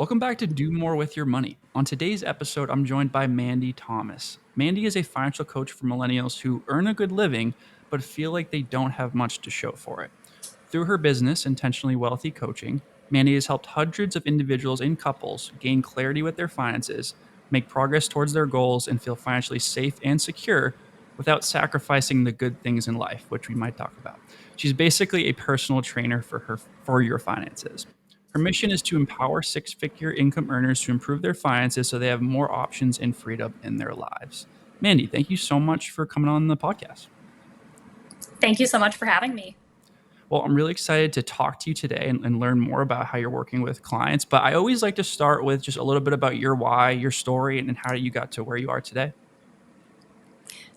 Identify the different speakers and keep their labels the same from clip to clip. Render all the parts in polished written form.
Speaker 1: Welcome back to Do More with Your Money. On today's episode, I'm joined by Mandyy Thomas. Mandyy is a financial coach for millennials who earn a good living but feel like they don't have much to show for it. Through her business, Intentionally Wealthy Coaching, Mandyy has helped hundreds of individuals and couples gain clarity with their finances, make progress towards their goals, and feel financially safe and secure without sacrificing the good things in life, which we might talk about. She's basically a personal trainer for your finances. Her mission is to empower six-figure income earners to improve their finances so they have more options and freedom in their lives. Mandyy, thank you so much for coming on the podcast.
Speaker 2: Thank you so much for having me.
Speaker 1: Well, I'm really excited to talk to you today and learn more about how you're working with clients. But I always like to start with just a little bit about your why, your story, and how you got to where you are today.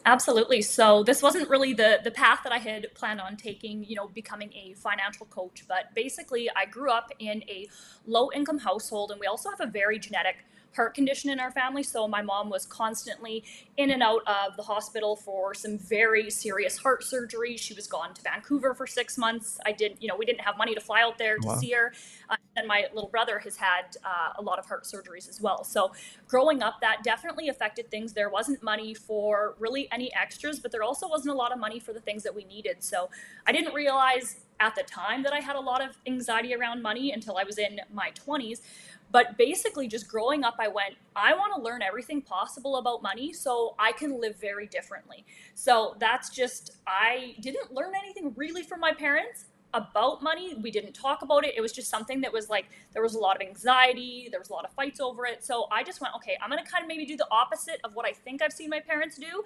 Speaker 2: Absolutely. So this wasn't really the path that I had planned on taking, becoming a financial coach. But basically, I grew up in a low income household, and we also have a very genetic heart condition in our family. So my mom was constantly in and out of the hospital for some very serious heart surgery. She was gone to Vancouver for 6 months. We didn't have money to fly out there to
Speaker 1: Wow.
Speaker 2: see her. And my little brother has had a lot of heart surgeries as well. So growing up, that definitely affected things. There wasn't money for really any extras, but there also wasn't a lot of money for the things that we needed. So I didn't realize at the time that I had a lot of anxiety around money until I was in my 20s. But basically, just growing up, I want to learn everything possible about money so I can live very differently. So I didn't learn anything really from my parents about money. We didn't talk about it. It was just something that was like, there was a lot of anxiety, there was a lot of fights over it. So I just went, okay, I'm going to kind of maybe do the opposite of what I think I've seen my parents do,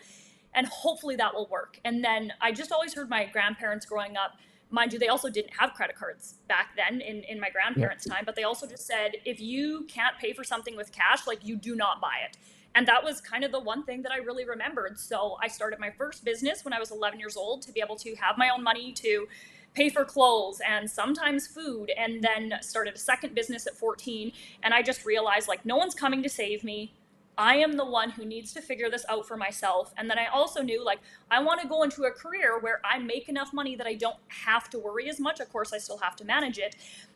Speaker 2: and hopefully that will work. And then I just always heard my grandparents growing up, mind you, they also didn't have credit cards back then in my
Speaker 1: Yeah.
Speaker 2: grandparents' time, but they also just said, if you can't pay for something with cash, like, you do not buy it. And that was kind of the one thing that I really remembered. So I started my first business when I was 11 years old to be able to have my own money to pay for clothes and sometimes food, and then started a second business at 14. And I just realized, like, no one's coming to save me. I am the one who needs to figure this out for myself. And then I also knew, like, I want to go into a career where I make enough money that I don't have to worry as much. Of course, I still have to manage it.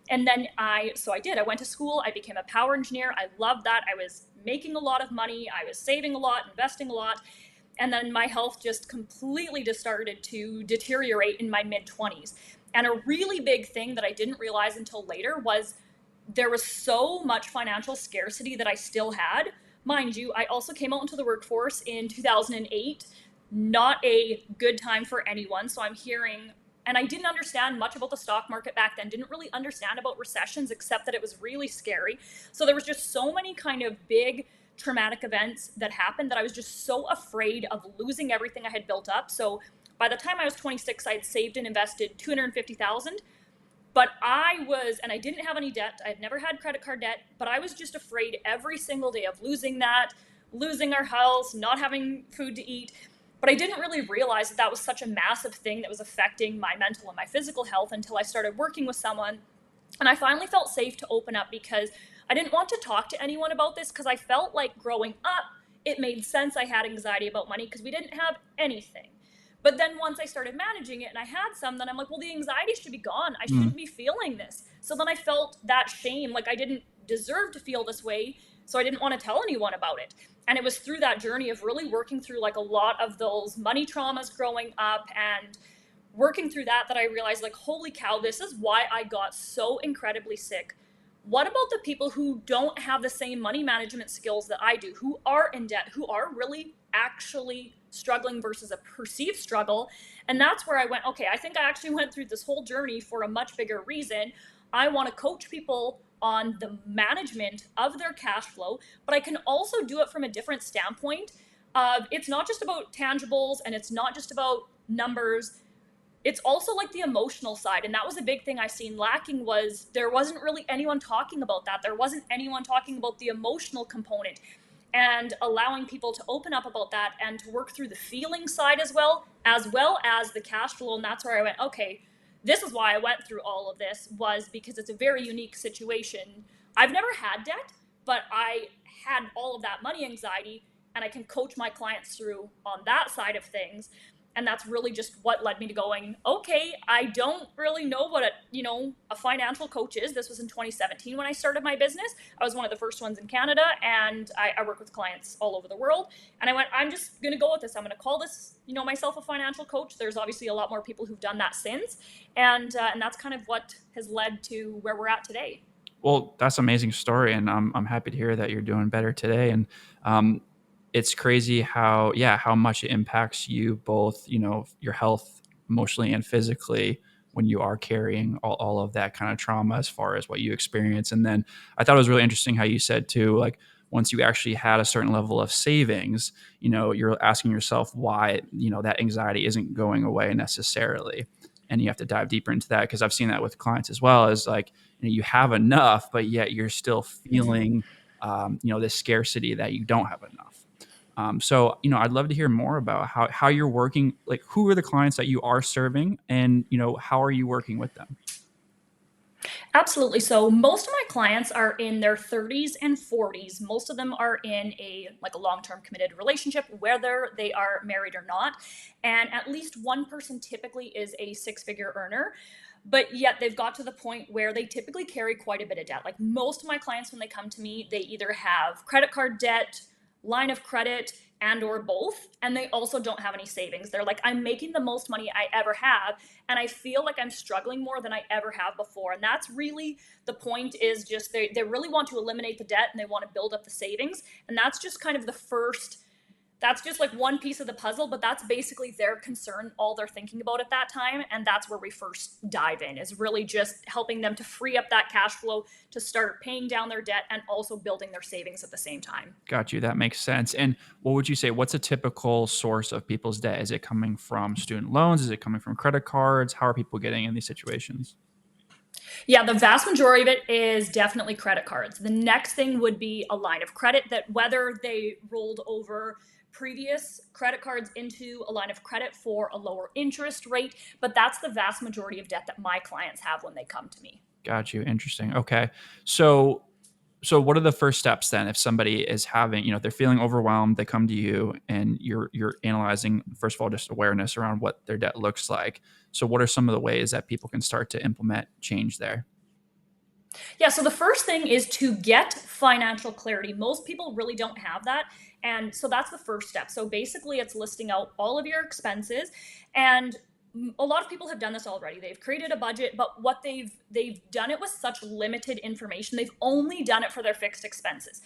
Speaker 2: And then so I did. I went to school. I became a power engineer. I loved that. I was making a lot of money. I was saving a lot, investing a lot. And then my health just completely just started to deteriorate in my mid 20s. And a really big thing that I didn't realize until later was there was so much financial scarcity that I still had. Mind you, I also came out into the workforce in 2008. Not a good time for anyone. So I'm hearing, and I didn't understand much about the stock market back then, didn't really understand about recessions, except that it was really scary. So there was just so many kind of big traumatic events that happened that I was just so afraid of losing everything I had built up. So by the time I was 26, I had saved and invested 250,000. But and I didn't have any debt. I had never had credit card debt, but I was just afraid every single day of losing that, losing our house, not having food to eat. But I didn't really realize that was such a massive thing that was affecting my mental and my physical health until I started working with someone. And I finally felt safe to open up because I didn't want to talk to anyone about this, because I felt like growing up, it made sense I had anxiety about money because we didn't have anything. But then once I started managing it and I had some, then I'm like, well, the anxiety should be gone. I
Speaker 1: Mm.
Speaker 2: shouldn't be feeling this. So then I felt that shame, like I didn't deserve to feel this way. So I didn't want to tell anyone about it. And it was through that journey of really working through like a lot of those money traumas growing up and working through that I realized, like, holy cow, this is why I got so incredibly sick. What about the people who don't have the same money management skills that I do, who are in debt, who are really actually struggling versus a perceived struggle? And that's where I went, okay, I think I actually went through this whole journey for a much bigger reason. I want to coach people on the management of their cash flow, but I can also do it from a different standpoint. It's not just about tangibles and it's not just about numbers. It's also like the emotional side. And that was a big thing I seen lacking, was there wasn't really anyone talking about that. There wasn't anyone talking about the emotional component and allowing people to open up about that and to work through the feeling side as well as the cash flow. And that's where I went, okay, this is why I went through all of this, was because it's a very unique situation. I've never had debt, but I had all of that money anxiety, and I can coach my clients through on that side of things. And that's really just what led me to going, okay, I don't really know what a financial coach is. This was in 2017 when I started my business. I was one of the first ones in Canada, and I work with clients all over the world. And I went, I'm just going to go with this. I'm going to call this, myself a financial coach. There's obviously a lot more people who've done that since. And that's kind of what has led to where we're at today.
Speaker 1: Well, that's an amazing story, and I'm happy to hear that you're doing better today. And um, it's crazy how much it impacts you both, your health emotionally and physically when you are carrying all of that kind of trauma as far as what you experience. And then I thought it was really interesting how you said too, like once you actually had a certain level of savings, you're asking yourself why, that anxiety isn't going away necessarily. And you have to dive deeper into that because I've seen that with clients as well as like, you have enough, but yet you're still
Speaker 2: Mm-hmm.
Speaker 1: feeling, this scarcity that you don't have enough. So, I'd love to hear more about how you're working. Like, who are the clients that you are serving, and how are you working with them?
Speaker 2: Absolutely. So most of my clients are in their 30s and 40s. Most of them are in a long-term committed relationship, whether they are married or not. And at least one person typically is a six-figure earner. But yet they've got to the point where they typically carry quite a bit of debt. Like most of my clients, when they come to me, they either have credit card debt, line of credit, and or both, and they also don't have any savings. They're like, I'm making the most money I ever have, and I feel like I'm struggling more than I ever have before. And that's really the point, is just they really want to eliminate the debt and they want to build up the savings. And that's just kind of the first, that's just like one piece of the puzzle, but that's basically their concern, all they're thinking about at that time. And that's where we first dive in, is really just helping them to free up that cash flow to start paying down their debt and also building their savings at the same time.
Speaker 1: Got you. That makes sense. And what would you say? What's a typical source of people's debt? Is it coming from student loans? Is it coming from credit cards? How are people getting in these situations?
Speaker 2: Yeah, the vast majority of it is definitely credit cards. The next thing would be a line of credit, that whether they rolled over previous credit cards into a line of credit for a lower interest rate, but that's the vast majority of debt that my clients have when they come to me.
Speaker 1: Got you. Interesting. Okay. So so what are the first steps then if somebody is having, they're feeling overwhelmed, they come to you and you're analyzing first of all just awareness around what their debt looks like. So what are some of the ways that people can start to implement change there?
Speaker 2: Yeah, so the first thing is to get financial clarity. Most people really don't have that. And so that's the first step. So basically, it's listing out all of your expenses. And a lot of people have done this already. They've created a budget, but what they've done it with such limited information. They've only done it for their fixed expenses.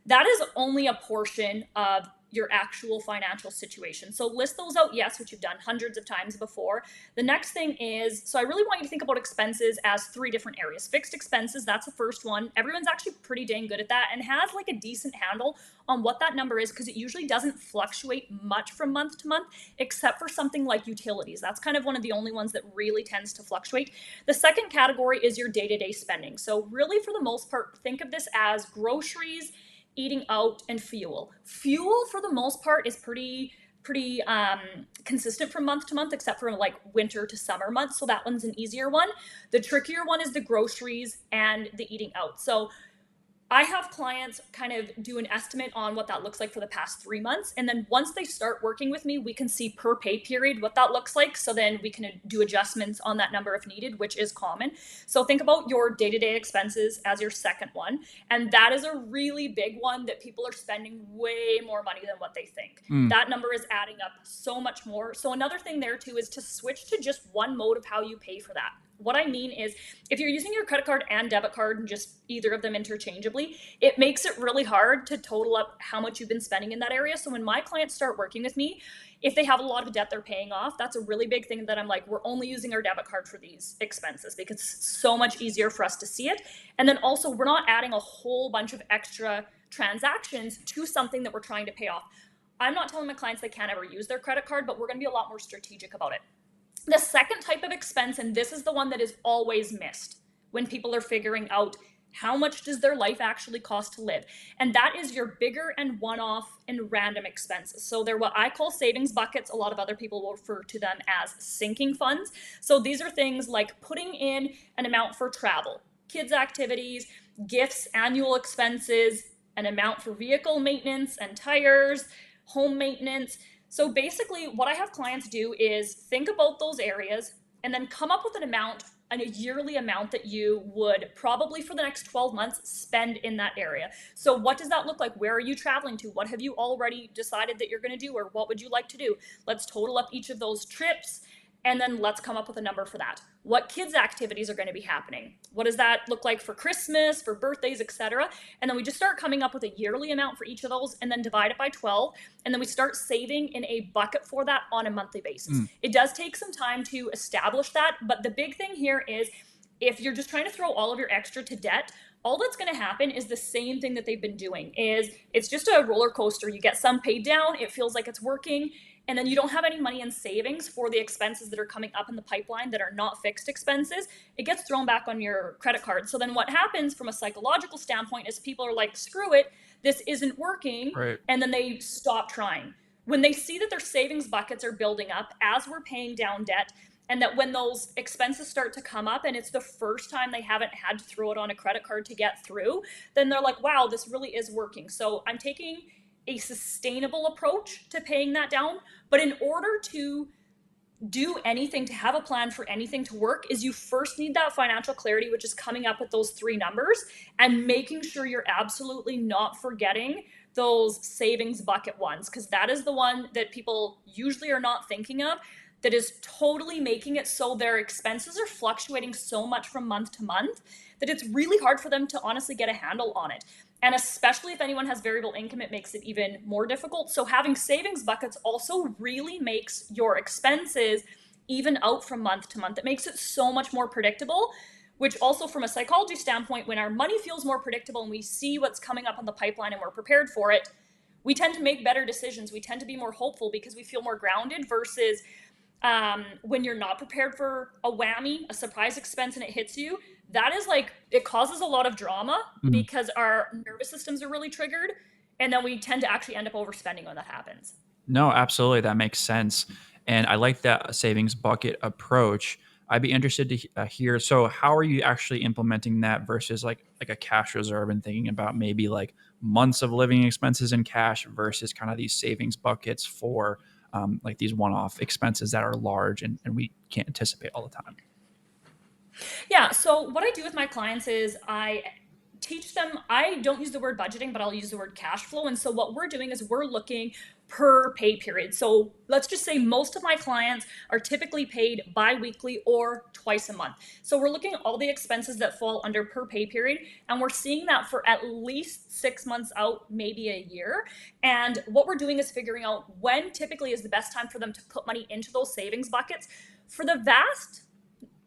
Speaker 2: That is only a portion of your actual financial situation. So list those out, yes, which you've done hundreds of times before. The next thing is, so I really want you to think about expenses as three different areas. Fixed expenses, that's the first one. Everyone's actually pretty dang good at that and has like a decent handle on what that number is, because it usually doesn't fluctuate much from month to month, except for something like utilities. That's kind of one of the only ones that really tends to fluctuate. The second category is your day-to-day spending. So really, for the most part, think of this as groceries, eating out, and fuel. Fuel, for the most part, is pretty consistent from month to month, except for like winter to summer months. So that one's an easier one. The trickier one is the groceries and the eating out. So I have clients kind of do an estimate on what that looks like for the past 3 months. And then once they start working with me, we can see per pay period what that looks like. So then we can do adjustments on that number if needed, which is common. So think about your day to day expenses as your second one. And that is a really big one that people are spending way more money than what they think.
Speaker 1: Mm,
Speaker 2: That number is adding up so much more. So another thing there too is to switch to just one mode of how you pay for that. What I mean is, if you're using your credit card and debit card and just either of them interchangeably, it makes it really hard to total up how much you've been spending in that area. So when my clients start working with me, if they have a lot of debt they're paying off, that's a really big thing that I'm like, we're only using our debit card for these expenses because it's so much easier for us to see it. And then also, we're not adding a whole bunch of extra transactions to something that we're trying to pay off. I'm not telling my clients they can't ever use their credit card, but we're going to be a lot more strategic about it. The second type of expense, and this is the one that is always missed when people are figuring out how much does their life actually cost to live, and that is your bigger and one-off and random expenses. So they're what I call savings buckets. A lot of other people will refer to them as sinking funds. So these are things like putting in an amount for travel, kids activities, gifts, annual expenses, an amount for vehicle maintenance and tires, home maintenance. So basically, what I have clients do is think about those areas and then come up with an amount, a yearly amount that you would probably for the next 12 months spend in that area. So, what does that look like? Where are you traveling to? What have you already decided that you're going to do, or what would you like to do? Let's total up each of those trips and then let's come up with a number for that. What kids' activities are going to be happening? What does that look like for Christmas, for birthdays, etc.? And then we just start coming up with a yearly amount for each of those and then divide it by 12. And then we start saving in a bucket for that on a monthly basis.
Speaker 1: Mm,
Speaker 2: It does take some time to establish that, but the big thing here is if you're just trying to throw all of your extra to debt, all that's going to happen is the same thing that they've been doing. Is it's just a roller coaster. You get some paid down, it feels like it's working, and then you don't have any money in savings for the expenses that are coming up in the pipeline that are not fixed expenses. It gets thrown back on your credit card. So then what happens from a psychological standpoint is people are like, screw it, this isn't working,
Speaker 1: right.
Speaker 2: and then they stop trying. When they see that their savings buckets are building up as we're paying down debt, and that when those expenses start to come up and it's the first time they haven't had to throw it on a credit card to get through, then they're like, wow, this really is working. So I'm taking a sustainable approach to paying that down. But in order to do anything, to have a plan for anything to work, is you first need that financial clarity, which is coming up with those three numbers and making sure you're absolutely not forgetting those savings bucket ones, because that is the one that people usually are not thinking of, that is totally making it so their expenses are fluctuating so much from month to month that it's really hard for them to honestly get a handle on it. And especially if anyone has variable income, it makes it even more difficult. So having savings buckets also really makes your expenses even out from month to month. It makes it so much more predictable, which also from a psychology standpoint, when our money feels more predictable and we see what's coming up on the pipeline and we're prepared for it, we tend to make better decisions. We tend to be more hopeful because we feel more grounded versus when you're not prepared for a whammy, a surprise expense, and it hits you. That is like, it causes a lot of drama
Speaker 1: Mm.
Speaker 2: because our nervous systems are really triggered. And then we tend to actually end up overspending when that happens.
Speaker 1: No, absolutely. That makes sense. And I like that savings bucket approach. I'd be interested to hear. So, how are you actually implementing that versus like a cash reserve and thinking about maybe like months of living expenses in cash versus kind of these savings buckets for like these one-off expenses that are large and we can't anticipate all the time.
Speaker 2: Yeah. So what I do with my clients is I teach them, I don't use the word budgeting, but I'll use the word cash flow. And so what we're doing is we're looking per pay period. So let's just say most of my clients are typically paid bi-weekly or twice a month. So we're looking at all the expenses that fall under per pay period, and we're seeing that for at least 6 months out, maybe a year. And what we're doing is figuring out when typically is the best time for them to put money into those savings buckets. For the vast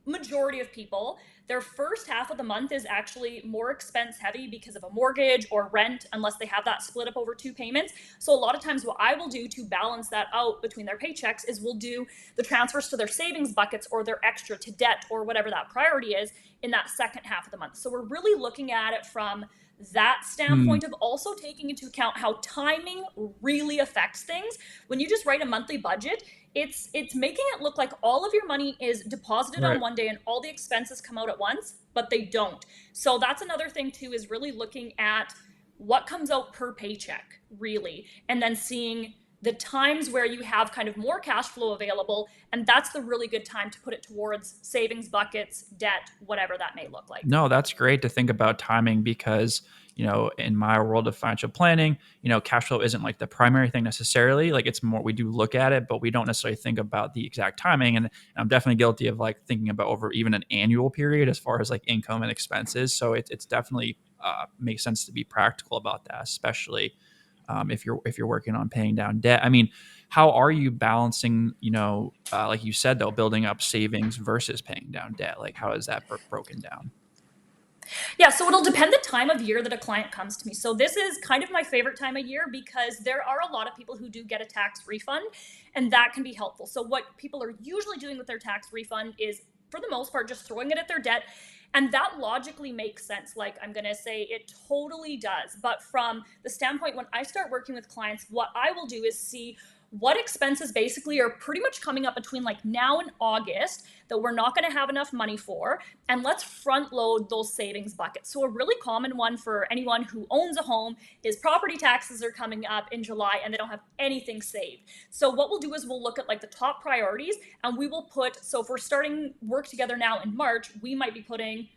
Speaker 2: majority of people, their first half of the month is actually more expense heavy because of a mortgage or rent, unless they have that split up over two payments. So a lot of times what I will do to balance that out between their paychecks is we'll do the transfers to their savings buckets or their extra to debt or whatever that priority is in that second half of the month. So we're really looking at it from that
Speaker 1: Mm,
Speaker 2: standpoint of also taking into account how timing really affects things. When you just write a monthly budget, it's making it look like all of your money is deposited on
Speaker 1: right.
Speaker 2: one day and all the expenses come out at once, but they don't. So that's another thing too, is really looking at what comes out per paycheck really, and then seeing the times where you have kind of more cash flow available, and that's the really good time to put it towards savings buckets, debt, whatever that may look like.
Speaker 1: No, that's great to think about timing because, in my world of financial planning, cash flow isn't like the primary thing necessarily. Like it's more, we do look at it, but we don't necessarily think about the exact timing. And I'm definitely guilty of like thinking about over even an annual period as far as like income and expenses. So it's definitely makes sense to be practical about that, especially if you're working on paying down debt. I mean, how are you balancing, like you said, though, building up savings versus paying down debt? Like, how is that broken down?
Speaker 2: Yeah, so it'll depend the time of year that a client comes to me. So this is kind of my favorite time of year because there are a lot of people who do get a tax refund, and that can be helpful. So what people are usually doing with their tax refund is, for the most part, just throwing it at their debt. And that logically makes sense. Like I'm going to say it totally does. But from the standpoint, when I start working with clients, what I will do is see what expenses basically are pretty much coming up between like now and August that we're not going to have enough money for, and let's front load those savings buckets. So a really common one for anyone who owns a home is property taxes are coming up in July and they don't have anything saved. So what we'll do is we'll look at like the top priorities, and we will put, so if we're starting work together now in March, we might be putting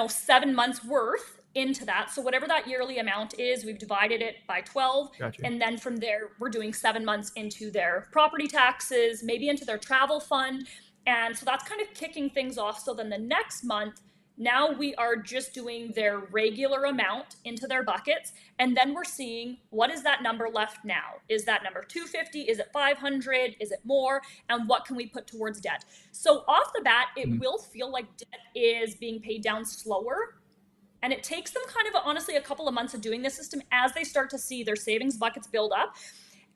Speaker 2: 7 months worth into that. So whatever that yearly amount is, we've divided it by 12.
Speaker 1: Gotcha.
Speaker 2: And then from there, we're doing 7 months into their property taxes, maybe into their travel fund. And so that's kind of kicking things off. So then the next month, now we are just doing their regular amount into their buckets. And then we're seeing, what is that number left now? Is that number 250? Is it 500? Is it more? And what can we put towards debt? So off the bat, it will feel like debt is being paid down slower. And it takes them kind of honestly a couple of months of doing this system as they start to see their savings buckets build up.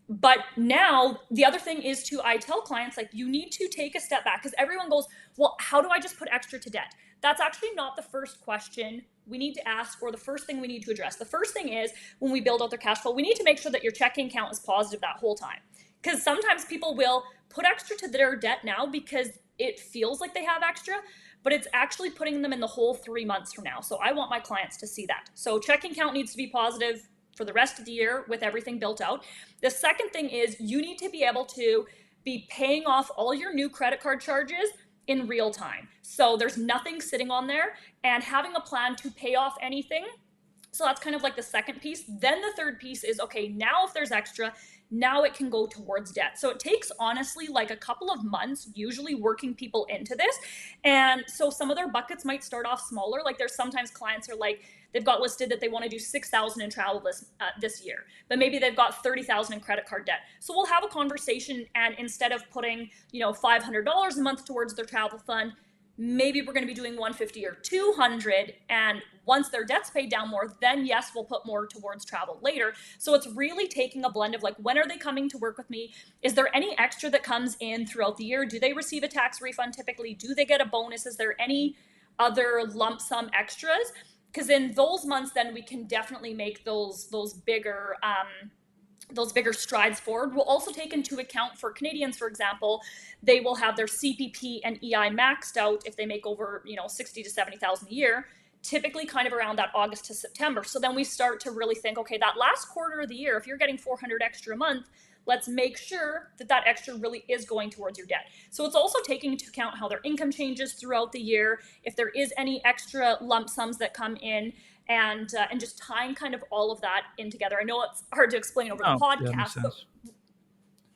Speaker 2: But now the other thing is I tell clients, like, you need to take a step back, because everyone goes, well, how do I just put extra to debt? That's actually not the first question we need to ask, or the first thing we need to address. The first thing is, when we build out their cash flow, we need to make sure that your checking account is positive that whole time. Because sometimes people will put extra to their debt now because it feels like they have extra, but it's actually putting them in the hole 3 months from now. So I want my clients to see that. So checking account needs to be positive for the rest of the year with everything built out. The second thing is, you need to be able to be paying off all your new credit card charges in real time. So there's nothing sitting on there, and having a plan to pay off anything. So that's kind of like the second piece. Then the third piece is, okay, now if there's extra, now it can go towards debt. So it takes honestly like a couple of months, usually, working people into this. And so some of their buckets might start off smaller. Like, there's sometimes clients are like, they've got listed that they want to do 6,000 in travel this year, but maybe they've got 30,000 in credit card debt. So we'll have a conversation, and instead of putting $500 a month towards their travel fund, maybe we're going to be doing 150 or 200, and once their debt's paid down more, then yes, we'll put more towards travel later. So it's really taking a blend of like, when are they coming to work with me? Is there any extra that comes in throughout the year? Do they receive a tax refund typically? Do they get a bonus? Is there any other lump sum extras? Because in those months, then we can definitely make those bigger strides forward. We'll also take into account, for Canadians, for example, they will have their CPP and EI maxed out if they make over 60 to 70,000 a year, typically kind of around that August to September. So then we start to really think, okay, that last quarter of the year, if you're getting 400 extra a month, let's make sure that extra really is going towards your debt. So it's also taking into account how their income changes throughout the year, if there is any extra lump sums that come in, and just tying kind of all of that in together. I know it's hard to explain over the
Speaker 1: Oh, yeah, that makes
Speaker 2: podcast, but
Speaker 1: sense.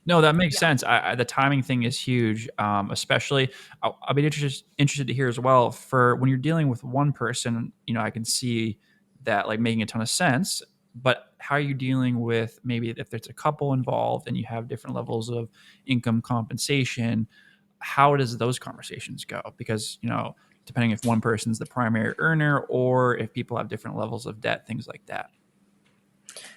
Speaker 1: No, that makes
Speaker 2: yeah.
Speaker 1: sense. The timing thing is huge, especially. I'll be interested to hear as well, for when you're dealing with one person. I can see that like making a ton of sense. But how are you dealing with, maybe if there's a couple involved and you have different levels of income compensation? How does those conversations go? Because depending if one person's the primary earner or if people have different levels of debt, things like that.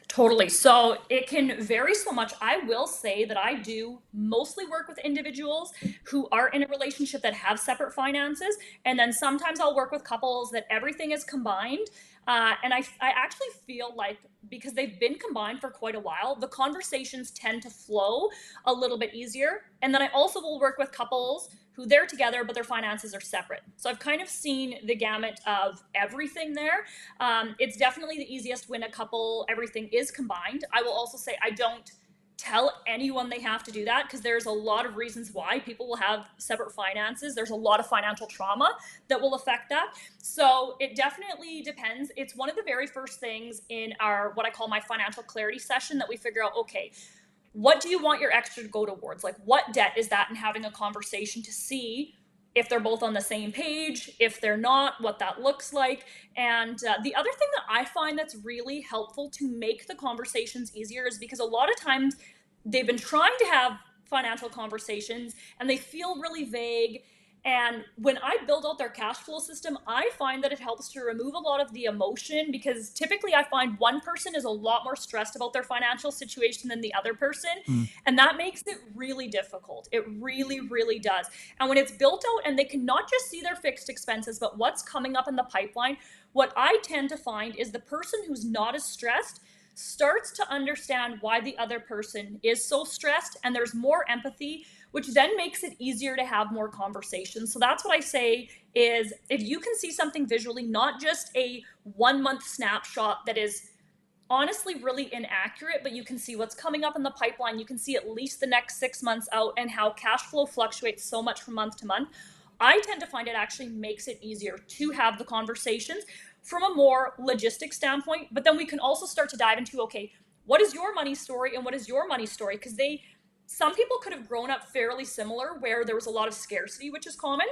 Speaker 2: Totally. So it can vary so much. I will say that I do mostly work with individuals who are in a relationship that have separate finances. And then sometimes I'll work with couples that everything is combined. And I actually feel like, because they've been combined for quite a while, the conversations tend to flow a little bit easier. And then I also will work with couples who they're together, but their finances are separate. So I've kind of seen the gamut of everything there. It's definitely the easiest when a couple, everything is combined. I will also say, I don't tell anyone they have to do that, because there's a lot of reasons why people will have separate finances. There's a lot of financial trauma that will affect that. So it definitely depends. It's one of the very first things in our, what I call my financial clarity session, that we figure out, okay, what do you want your extra to go towards? Like, what debt is that? And having a conversation to see if they're both on the same page, if they're not, what that looks like. And the other thing that I find that's really helpful to make the conversations easier is, because a lot of times they've been trying to have financial conversations and they feel really vague. And when I build out their cash flow system, I find that it helps to remove a lot of the emotion, because typically I find one person is a lot more stressed about their financial situation than the other person.
Speaker 1: Hmm.
Speaker 2: And that makes it really difficult. It really, really does. And when it's built out and they can not just see their fixed expenses, but what's coming up in the pipeline, what I tend to find is the person who's not as stressed starts to understand why the other person is so stressed, and there's more empathy, which then makes it easier to have more conversations. So that's what I say is, if you can see something visually, not just a 1 month snapshot that is honestly really inaccurate, but you can see what's coming up in the pipeline. You can see at least the next 6 months out and how cash flow fluctuates so much from month to month. I tend to find it actually makes it easier to have the conversations from a more logistic standpoint. But then we can also start to dive into, okay, what is your money story and what is your money story? Because some people could have grown up fairly similar where there was a lot of scarcity, which is common,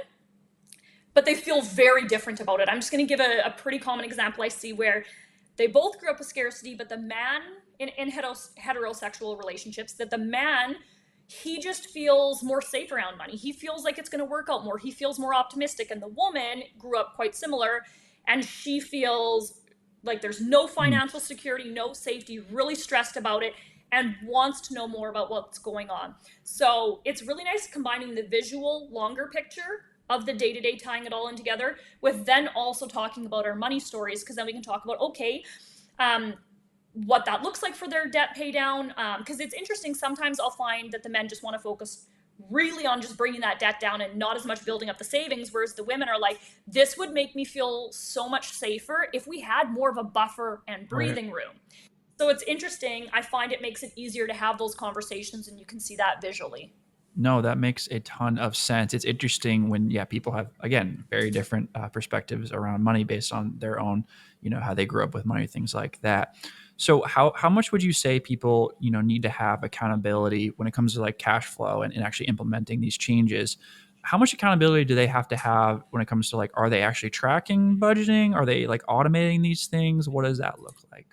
Speaker 2: but they feel very different about it. I'm just going to give a pretty common example I see where they both grew up with scarcity, but the man in heterosexual relationships, that the man, he just feels more safe around money. He feels like it's going to work out more. He feels more optimistic. And the woman grew up quite similar, and she feels like there's no
Speaker 1: Mm.
Speaker 2: financial security, no safety, really stressed about it, and wants to know more about what's going on. So it's really nice combining the visual, longer picture of the day-to-day, tying it all in together, with then also talking about our money stories, because then we can talk about, okay, what that looks like for their debt pay down. Because it's interesting, sometimes I'll find that the men just want to focus really on just bringing that debt down and not as much building up the savings, whereas the women are like, this would make me feel so much safer if we had more of a buffer and
Speaker 1: Right.
Speaker 2: breathing room. So it's interesting. I find it makes it easier to have those conversations, and you can see that visually.
Speaker 1: No, that makes a ton of sense. It's interesting when, yeah, people have, again, very different perspectives around money based on their own, how they grew up with money, things like that. So how much would you say people, need to have accountability when it comes to like cash flow and actually implementing these changes? How much accountability do they have to have when it comes to like, are they actually tracking budgeting? Are they like automating these things? What does that look like?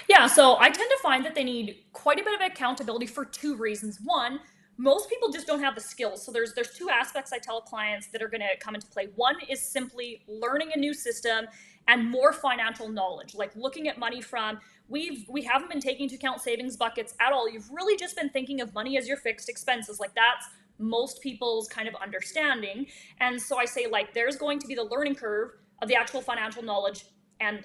Speaker 2: Yeah, so I tend to find that they need quite a bit of accountability for two reasons. One, most people just don't have the skills. So there's two aspects I tell clients that are going to come into play. One is simply learning a new system and more financial knowledge, like looking at money from, we haven't been taking into account savings buckets at all. You've really just been thinking of money as your fixed expenses. Like that's most people's kind of understanding. And so I say, like, there's going to be the learning curve of the actual financial knowledge and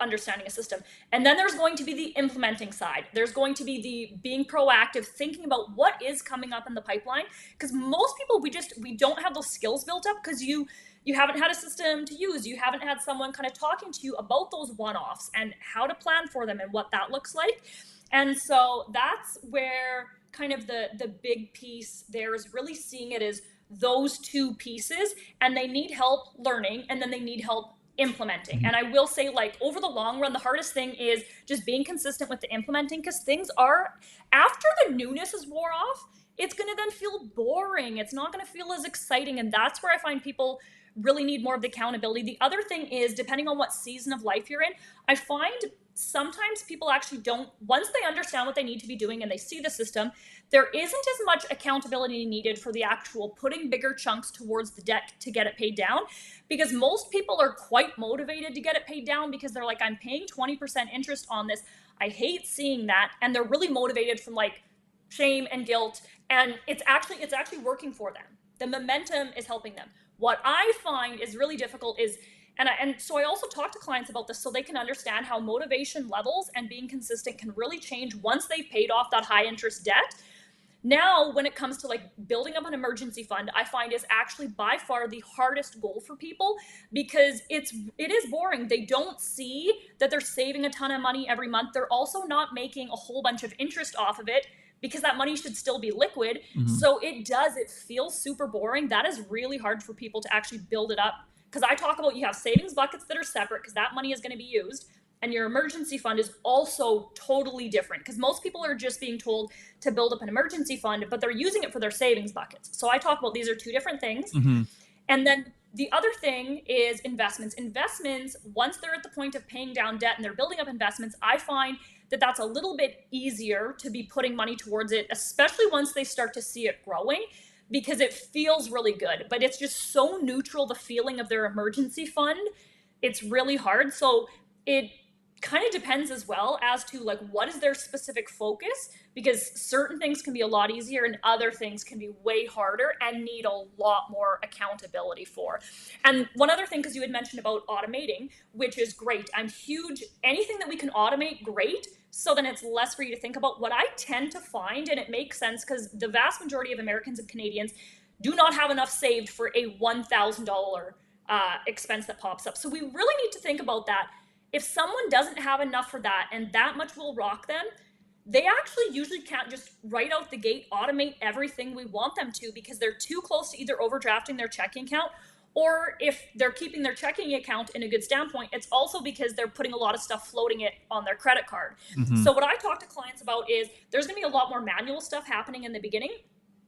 Speaker 2: understanding a system. And then there's going to be the implementing side. There's going to be the being proactive, thinking about what is coming up in the pipeline. Because most people, we don't have those skills built up because you haven't had a system to use. You haven't had someone kind of talking to you about those one-offs and how to plan for them and what that looks like. And so that's where kind of the big piece there is really seeing it as those two pieces, and they need help learning, and then they need help implementing.
Speaker 1: Mhm.
Speaker 2: And I will say, like, over the long run, the hardest thing is just being consistent with the implementing, because things are, after the newness is wore off, it's going to then feel boring. It's not going to feel as exciting. And that's where I find people really need more of the accountability. The other thing is, depending on what season of life you're in, I find sometimes people actually don't, once they understand what they need to be doing and they see the system, there isn't as much accountability needed for the actual putting bigger chunks towards the debt to get it paid down, because most people are quite motivated to get it paid down because they're like, I'm paying 20% interest on this. I hate seeing that. And they're really motivated from like shame and guilt. And it's actually working for them. The momentum is helping them. What I find is really difficult is, and so I also talk to clients about this so they can understand how motivation levels and being consistent can really change once they've paid off that high interest debt. Now, when it comes to like building up an emergency fund, I find is actually by far the hardest goal for people, because it is boring. They don't see that they're saving a ton of money every month. They're also not making a whole bunch of interest off of it, because that money should still be liquid.
Speaker 1: Mhm.
Speaker 2: So it feels super boring. That is really hard for people to actually build it up. Because I talk about, you have savings buckets that are separate because that money is going to be used. And your emergency fund is also totally different, because most people are just being told to build up an emergency fund, but they're using it for their savings buckets. So I talk about these are two different things.
Speaker 1: Mhm.
Speaker 2: And then the other thing is investments. Investments, once they're at the point of paying down debt and they're building up investments, I find that that's a little bit easier to be putting money towards it, especially once they start to see it growing, because it feels really good. But it's just so neutral, the feeling of their emergency fund. It's really hard. So it kind of depends as well as to like what is their specific focus, because certain things can be a lot easier and other things can be way harder and need a lot more accountability for. And one other thing, because you had mentioned about automating, which is great. I'm huge, anything that we can automate, great. So then it's less for you to think about. What I tend to find, and it makes sense because the vast majority of Americans and Canadians do not have enough saved for a $1,000 expense that pops up. So we really need to think about that. If someone doesn't have enough for that and that much will rock them, they actually usually can't just right out the gate automate everything we want them to, because they're too close to either overdrafting their checking account, or if they're keeping their checking account in a good standpoint, it's also because they're putting a lot of stuff floating it on their credit card.
Speaker 1: Hmm.
Speaker 2: So what I talk to clients about is there's going to be a lot more manual stuff happening in the beginning,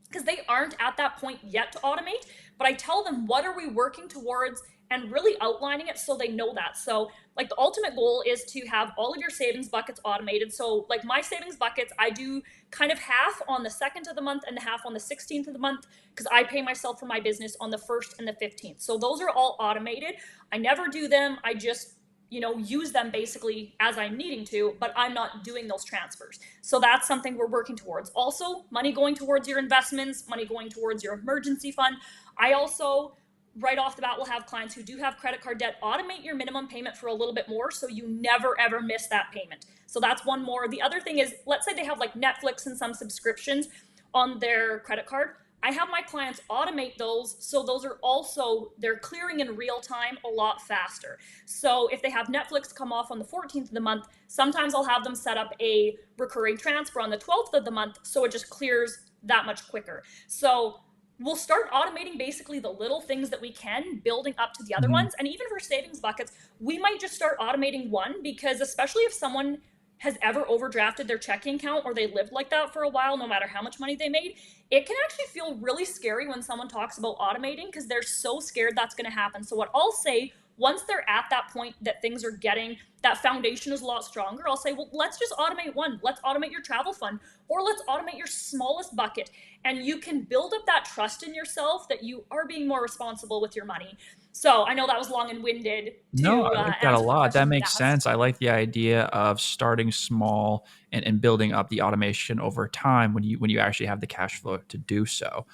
Speaker 2: because they aren't at that point yet to automate. But I tell them, what are we working towards, and really outlining it so they know that. So like the ultimate goal is to have all of your savings buckets automated. So like my savings buckets, I do kind of half on the 2nd of the month and half on the 16th of the month, because I pay myself for my business on the 1st and the 15th. So those are all automated. I never do them. I just use them basically as I'm needing to, but I'm not doing those transfers. So that's something we're working towards. Also, money going towards your investments, money going towards your emergency fund. I also, right off the bat, will have clients who do have credit card debt automate your minimum payment for a little bit more, so you never ever miss that payment. So that's one more. The other thing is, let's say they have like Netflix and some subscriptions on their credit card. I have my clients automate those, so those are also, they're clearing in real time a lot faster. So if they have Netflix come off on the 14th of the month, sometimes I'll have them set up a recurring transfer on the 12th of the month, so it just clears that much quicker. So we'll start automating basically the little things that we can, building up to the other
Speaker 1: Hmm.
Speaker 2: ones. And even for savings buckets, we might just start automating one, because especially if someone has ever overdrafted their checking account, or they lived like that for a while, no matter how much money they made, it can actually feel really scary when someone talks about automating, because they're so scared that's going to happen. So what I'll say, once they're at that point that things are getting, that foundation is a lot stronger, I'll say, well, let's just automate one. Let's automate your travel fund, or let's automate your smallest bucket. And you can build up that trust in yourself that you are being more responsible with your money. So I know that was long and winded
Speaker 1: No,
Speaker 2: to
Speaker 1: I like that a
Speaker 2: answer the
Speaker 1: lot. That
Speaker 2: question you'd
Speaker 1: makes sense.
Speaker 2: asked.
Speaker 1: I like the idea of starting small and building up the automation over time when you actually have the cash flow to do so.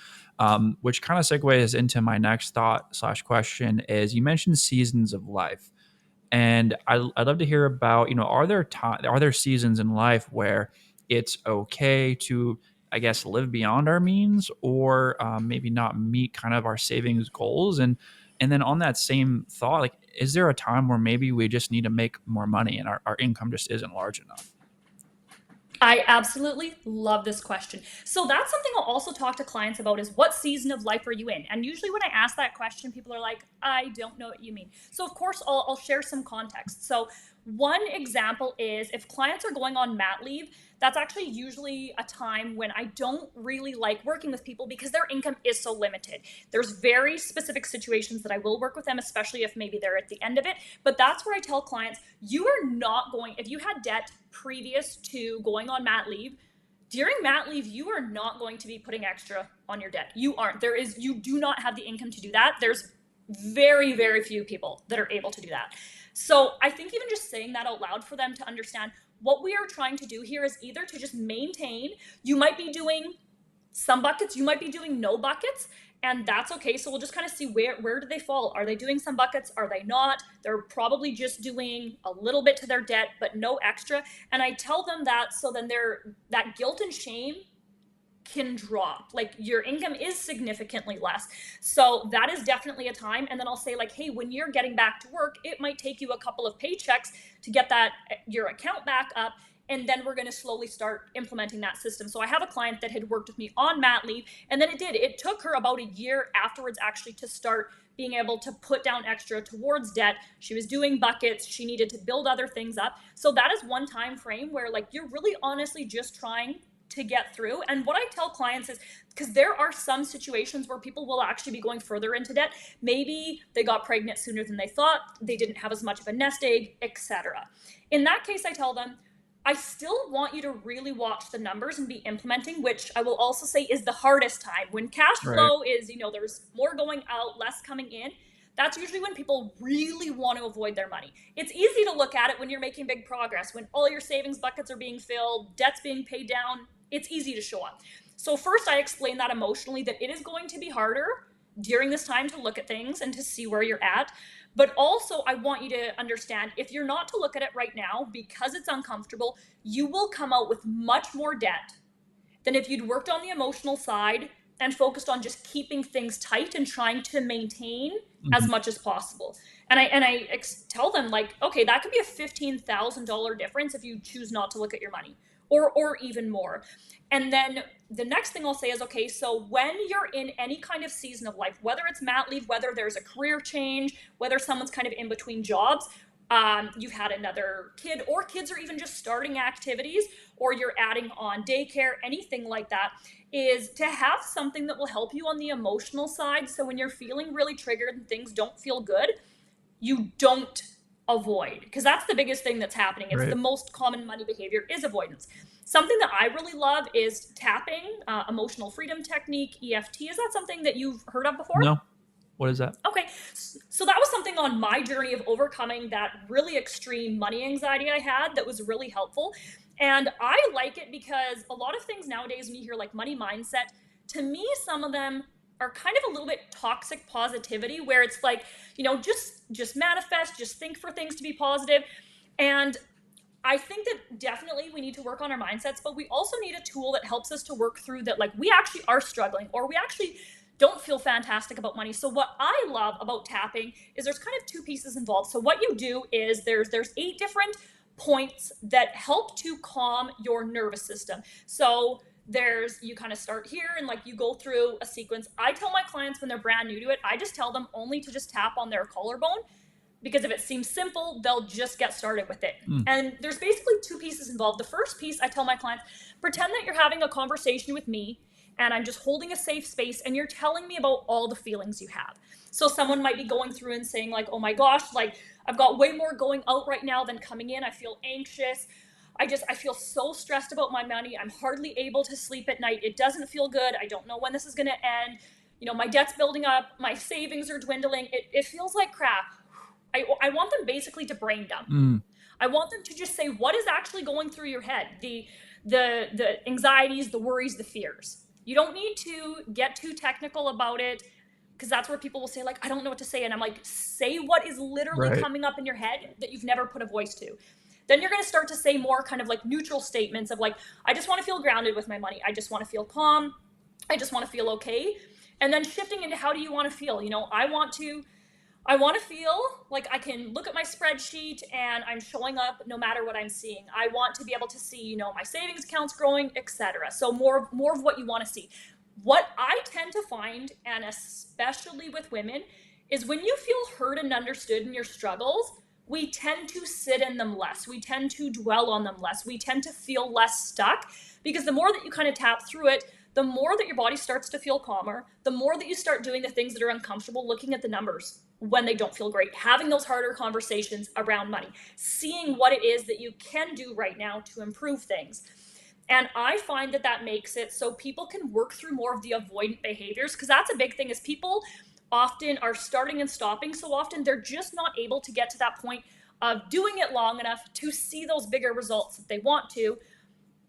Speaker 1: Which kind of segues into my next thought slash question is you mentioned seasons of life. And I'd love to hear about, are there seasons in life where it's okay to, I guess, live beyond our means, or maybe not meet kind of our savings goals? And then on that same thought, like, is there a time where maybe we just need to make more money and our income just isn't large enough?
Speaker 2: I absolutely love this question. So that's something I'll also talk to clients about, is what season of life are you in? And usually when I ask that question, people are like, I don't know what you mean. So of course I'll share some context. So one example is if clients are going on mat leave, that's actually usually a time when I don't really like working with people, because their income is so limited. There's very specific situations that I will work with them, especially if maybe they're at the end of it. But that's where I tell clients, you are not going, if you had debt previous to going on mat leave, during mat leave, you are not going to be putting extra on your debt. You aren't. You do not have the income to do that. There's very, very few people that are able to do that. So I think even just saying that out loud for them to understand, what we are trying to do here is either to just maintain, you might be doing some buckets, you might be doing no buckets, and that's okay. So we'll just kind of see where do they fall. Are they doing some buckets? Are they not? They're probably just doing a little bit to their debt but no extra. And I tell them that, so then that guilt and shame can drop. Like, your income is significantly less, so that is definitely a time. And then I'll say, like, hey, when you're getting back to work, it might take you a couple of paychecks to get that your account back up, and then we're going to slowly start implementing that system. So I have a client that had worked with me on mat leave, and then it took her about a year afterwards actually to start being able to put down extra towards debt. She was doing buckets, she needed to build other things up. So that is one time frame where, like, you're really honestly just trying to get through. And what I tell clients is, because there are some situations where people will actually be going further into debt. Maybe they got pregnant sooner than they thought, they didn't have as much of a nest egg, etc. In that case, I tell them, I still want you to really watch the numbers and be implementing, which I will also say is the hardest time. When cash
Speaker 1: Right.
Speaker 2: flow is, there's more going out, less coming in. That's usually when people really want to avoid their money. It's easy to look at it when you're making big progress, when all your savings buckets are being filled, debt's being paid down. It's easy to show up. So first I explain that emotionally, that it is going to be harder during this time to look at things and to see where you're at. But also I want you to understand, if you're not to look at it right now because it's uncomfortable, you will come out with much more debt than if you'd worked on the emotional side and focused on just keeping things tight and trying to maintain as
Speaker 1: Mhm.
Speaker 2: much as possible. And I tell them, like, okay, that could be a $15,000 difference if you choose not to look at your money, or even more. And then the next thing I'll say is, okay, so when you're in any kind of season of life, whether it's mat leave, whether there's a career change, whether someone's kind of in between jobs, you've had another kid, or kids are even just starting activities, or you're adding on daycare, anything like that, is to have something that will help you on the emotional side. So when you're feeling really triggered and things don't feel good, you don't avoid, because that's the biggest thing that's happening. It's the
Speaker 1: Right.
Speaker 2: most common money behavior is avoidance. Something that I really love is tapping, emotional freedom technique, EFT. Is that something that you've heard of before?
Speaker 1: No. What is that?
Speaker 2: Okay, so that was something on my journey of overcoming that really extreme money anxiety I had that was really helpful. And I like it because a lot of things nowadays, when you hear like money mindset, to me, some of them are kind of a little bit toxic positivity, where it's like, just manifest, just think for things to be positive. And I think that definitely we need to work on our mindsets, but we also need a tool that helps us to work through that. Like, we actually are struggling, or we actually don't feel fantastic about money. So what I love about tapping is there's kind of two pieces involved. So what you do is there's 8 different points that help to calm your nervous system. So you kind of start here, and like you go through a sequence. I tell my clients when they're brand new to it, I just tell them only to just tap on their collarbone, because if it seems simple, they'll just get started with it.
Speaker 1: Mm.
Speaker 2: And there's basically 2 pieces involved. The first piece, I tell my clients, pretend that you're having a conversation with me and I'm just holding a safe space and you're telling me about all the feelings you have. So someone might be going through and saying, like, oh my gosh, like, I've got way more going out right now than coming in. I feel anxious. I feel so stressed about my money. I'm hardly able to sleep at night. It doesn't feel good. I don't know when this is going to end. My debt's building up. My savings are dwindling. It feels like crap. I want them basically to brain dump.
Speaker 1: Mm.
Speaker 2: I want them to just say what is actually going through your head, the anxieties, the worries, the fears. You don't need to get too technical about it, because that's where people will say, like, I don't know what to say. And I'm like, say what is literally
Speaker 1: Right.
Speaker 2: coming up in your head that you've never put a voice to. Then you're going to start to say more kind of like neutral statements of like, I just want to feel grounded with my money. I just want to feel calm. I just want to feel okay. And then shifting into, how do you want to feel? I want to feel like I can look at my spreadsheet and I'm showing up no matter what I'm seeing. I want to be able to see, my savings accounts growing, etc. So more of what you want to see. What I tend to find, and especially with women, is when you feel heard and understood in your struggles, we tend to sit in them less. We tend to dwell on them less. We tend to feel less stuck, because the more that you kind of tap through it, the more that your body starts to feel calmer, the more that you start doing the things that are uncomfortable, looking at the numbers when they don't feel great, having those harder conversations around money, seeing what it is that you can do right now to improve things. And I find that makes it so people can work through more of the avoidant behaviors, because that's a big thing, is people often are starting and stopping so often, they're just not able to get to that point of doing it long enough to see those bigger results that they want to,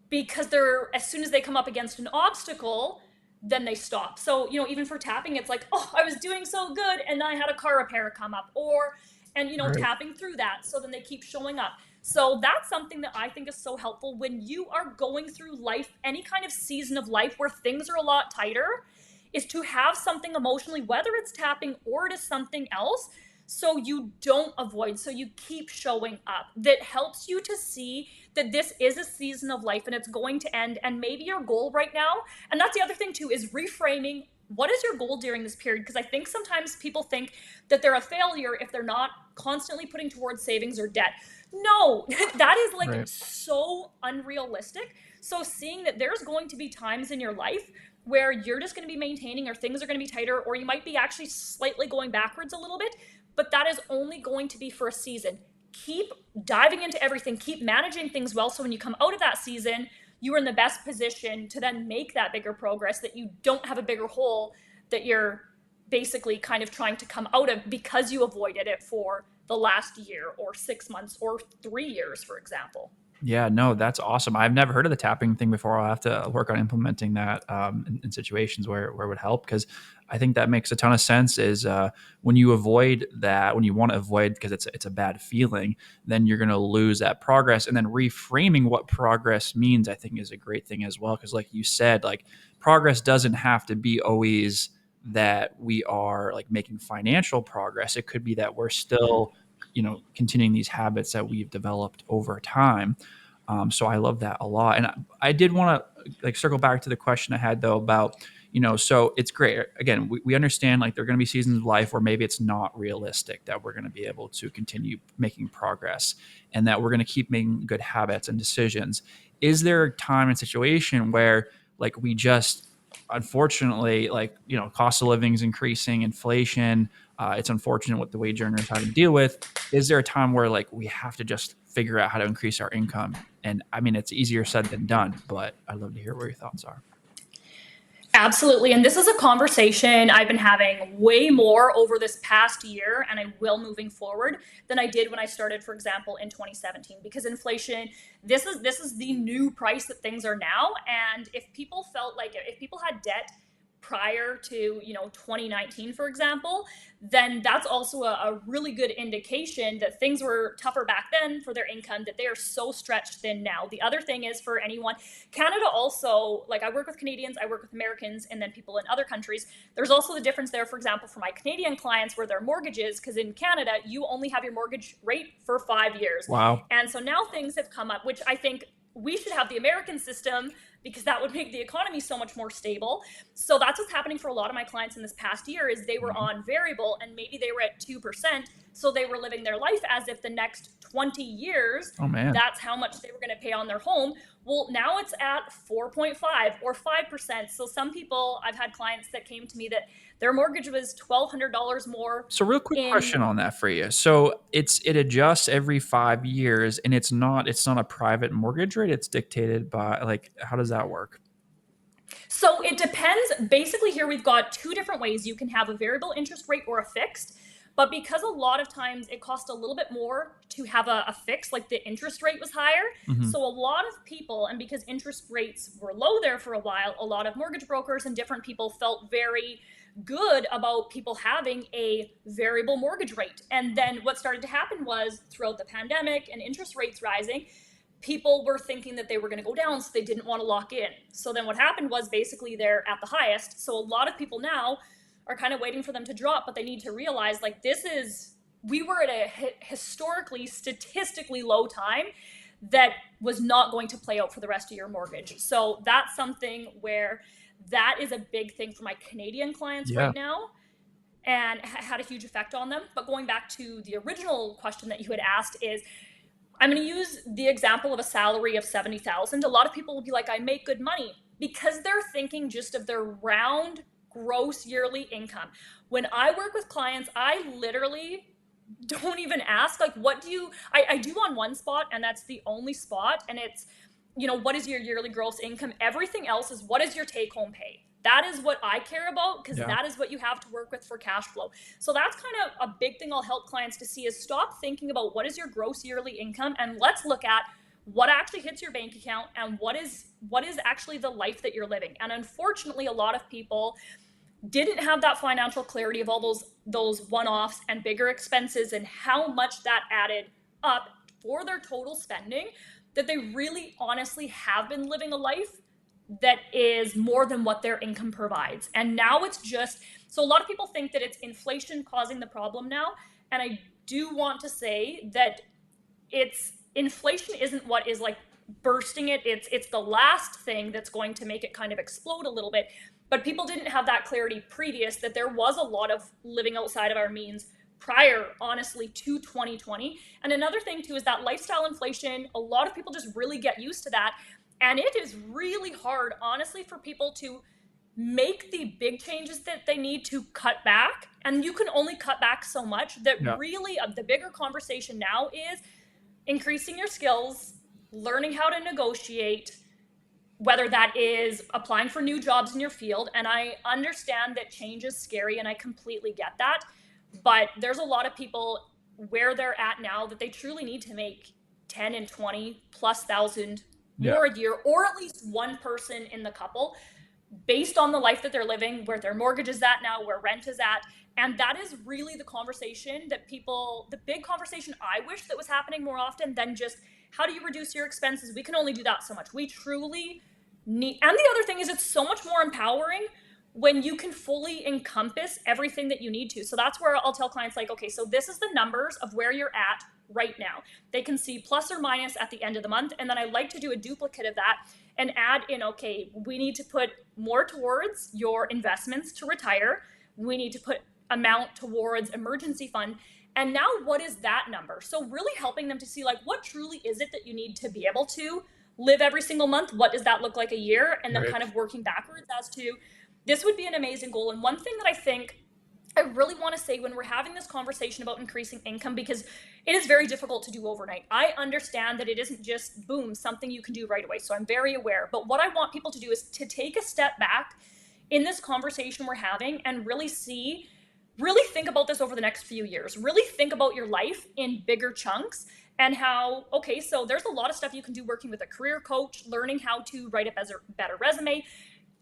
Speaker 2: because as soon as they come up against an obstacle, then they stop. So, even for tapping, it's like, oh, I was doing so good and then I had a car repair come up, and
Speaker 1: Right.
Speaker 2: tapping through that. So then they keep showing up. So that's something that I think is so helpful when you are going through life, any kind of season of life where things are a lot tighter, is to have something emotionally, whether it's tapping or it is something else, so you don't avoid, so you keep showing up, that helps you to see that this is a season of life and it's going to end. And maybe your goal right now, and that's the other thing too, is reframing, what is your goal during this period? Because I think sometimes people think that they're a failure if they're not constantly putting towards savings or debt. No, that is like
Speaker 1: Right.
Speaker 2: so unrealistic. So seeing that there's going to be times in your life where you're just going to be maintaining, or things are going to be tighter, or you might be actually slightly going backwards a little bit, but that is only going to be for a season. Keep diving into everything, keep managing things well, so when you come out of that season, you are in the best position to then make that bigger progress, that you don't have a bigger hole that you're basically kind of trying to come out of because you avoided it for the last year or 6 months or 3 years, for example.
Speaker 1: Yeah, no, that's awesome. I've never heard of the tapping thing before. I'll have to work on implementing that in situations where it would help, because I think that makes a ton of sense. Is when you avoid that, when you want to avoid because it's a bad feeling, then you're going to lose that progress. And then reframing what progress means, I think, is a great thing as well. Because like you said, like progress doesn't have to be always that we are like making financial progress. It could be that we're still continuing these habits that we've developed over time. So I love that a lot. And I did want to like circle back to the question I had though about, so it's great. Again, we understand like there are going to be seasons of life where maybe it's not realistic that we're going to be able to continue making progress and that we're going to keep making good habits and decisions. Is there a time and situation where like we just, unfortunately, like, cost of living is increasing, inflation, it's unfortunate what the wage earners having to deal with. Is there a time where like we have to just figure out how to increase our income? And I mean, it's easier said than done, but I'd love to hear what your thoughts are.
Speaker 2: Absolutely. And this is a conversation I've been having way more over this past year, and I will moving forward, than I did when I started, for example, in 2017. Because inflation, this is the new price that things are now. And if people felt like if people had debt prior to 2019, for example, then that's also a really good indication that things were tougher back then for their income, that they are so stretched thin now. The other thing is, for anyone, Canada also, like, I work with Canadians, I work with Americans, and then people in other countries. There's also the difference there, for example, for my Canadian clients where their mortgages, because in Canada you only have your mortgage rate for 5 years.
Speaker 1: Wow.
Speaker 2: And so now things have come up, which I think we should have the American system, because that would make the economy so much more stable. So that's what's happening for a lot of my clients in this past year, is they were
Speaker 1: Mhm.
Speaker 2: on variable and maybe they were at 2%. So they were living their life as if the next 20 years,
Speaker 1: Oh man.
Speaker 2: that's how much they were going to pay on their home. Well, now it's at 4.5 or 5%. So some people, I've had clients that came to me that their mortgage was $1,200 more
Speaker 1: So real quick
Speaker 2: in.
Speaker 1: question on that for you. So it adjusts every 5 years, and it's not a private mortgage rate. It's dictated by, like, how does that work?
Speaker 2: So it depends. Basically, here we've got two different ways. You can have a variable interest rate or a fixed. But because a lot of times it costs a little bit more to have a fix, like the interest rate was higher.
Speaker 1: Hmm.
Speaker 2: So a lot of people, and because interest rates were low there for a while, a lot of mortgage brokers and different people felt very good about people having a variable mortgage rate. And then what started to happen was, throughout the pandemic and interest rates rising, people were thinking that they were going to go down, so they didn't want to lock in. So then what happened was, basically they're at the highest. So a lot of people now are kind of waiting for them to drop, but they need to realize, like, we were at a historically, statistically low time that was not going to play out for the rest of your mortgage. So that's something where that is a big thing for my Canadian clients
Speaker 1: Yeah.
Speaker 2: right now, and had a huge effect on them. But going back to the original question that you had asked, is I'm going to use the example of a salary of 70,000. A lot of people will be like, I make good money, because they're thinking just of their round gross yearly income. When I work with clients, I literally don't even ask, like, what do you, I do on one spot, and that's the only spot, and it's, what is your yearly gross income? Everything else is, what is your take home pay? That is what I care about, because
Speaker 1: Yeah.
Speaker 2: that is what you have to work with for cash flow. So that's kind of a big thing I'll help clients to see, is stop thinking about what is your gross yearly income, and let's look at what actually hits your bank account, and what is actually the life that you're living. And unfortunately, a lot of people didn't have that financial clarity of all those one-offs and bigger expenses, and how much that added up for their total spending, that they really honestly have been living a life that is more than what their income provides. And now it's just, so a lot of people think that it's inflation causing the problem now, and I do want to say that it's inflation isn't what is, like, bursting it. It's the last thing that's going to make it kind of explode a little bit. But people didn't have that clarity previous, that there was a lot of living outside of our means prior, honestly, to 2020. And another thing too is that lifestyle inflation, a lot of people just really get used to that, and it is really hard, honestly, for people to make the big changes that they need to cut back. And you can only cut back so much. That
Speaker 1: Yeah.
Speaker 2: really, the bigger conversation now is increasing your skills, learning how to negotiate, whether that is applying for new jobs in your field. And I understand that change is scary, and I completely get that. But there's a lot of people where they're at now that they truly need to make 10 and 20 plus thousand
Speaker 1: Yeah.
Speaker 2: more a year, or at least one person in the couple, based on the life that they're living, where their mortgage is at now, where rent is at. And that is really the conversation that people, the big conversation I wish that was happening more often than just how do you reduce your expenses? We can only do that so much. We truly need, and the other thing is it's so much more empowering when you can fully encompass everything that you need to. So that's where I'll tell clients, like, okay, so this is the numbers of where you're at right now. They can see plus or minus at the end of the month. And then I like to do a duplicate of that and add in, okay, we need to put more towards your investments to retire. We need to put amount towards emergency fund. And now what is that number? So really helping them to see, like, what truly is it that you need to be able to live every single month? What does that look like a year? And then
Speaker 1: Right.
Speaker 2: kind of working backwards as to, this would be an amazing goal. And one thing that I think I really want to say when we're having this conversation about increasing income, because it is very difficult to do overnight. I understand that it isn't just boom, something you can do right away. So I'm very aware. But what I want people to do is to take a step back in this conversation we're having and really see, really think about this over the next few years. Really think about your life in bigger chunks, and how, okay, so there's a lot of stuff you can do working with a career coach, learning how to write a better resume,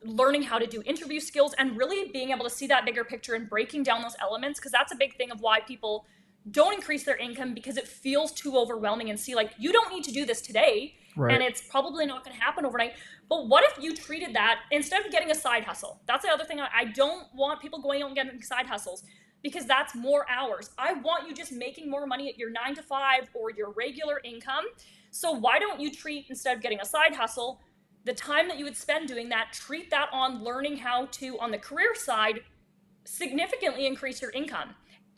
Speaker 2: learning how to do interview skills, and really being able to see that bigger picture and breaking down those elements. Because that's a big thing of why people don't increase their income, because it feels too overwhelming, and see, like, you don't need to do this today,
Speaker 1: Right.
Speaker 2: and it's probably not going to happen overnight. But what if you treated that, instead of getting a side hustle? That's the other thing. I don't want people going out and getting side hustles, because that's more hours. I want you just making more money at your 9 to 5 or your regular income. So why don't you treat, instead of getting a side hustle, the time that you would spend doing that, treat that on learning how to, on the career side, significantly increase your income.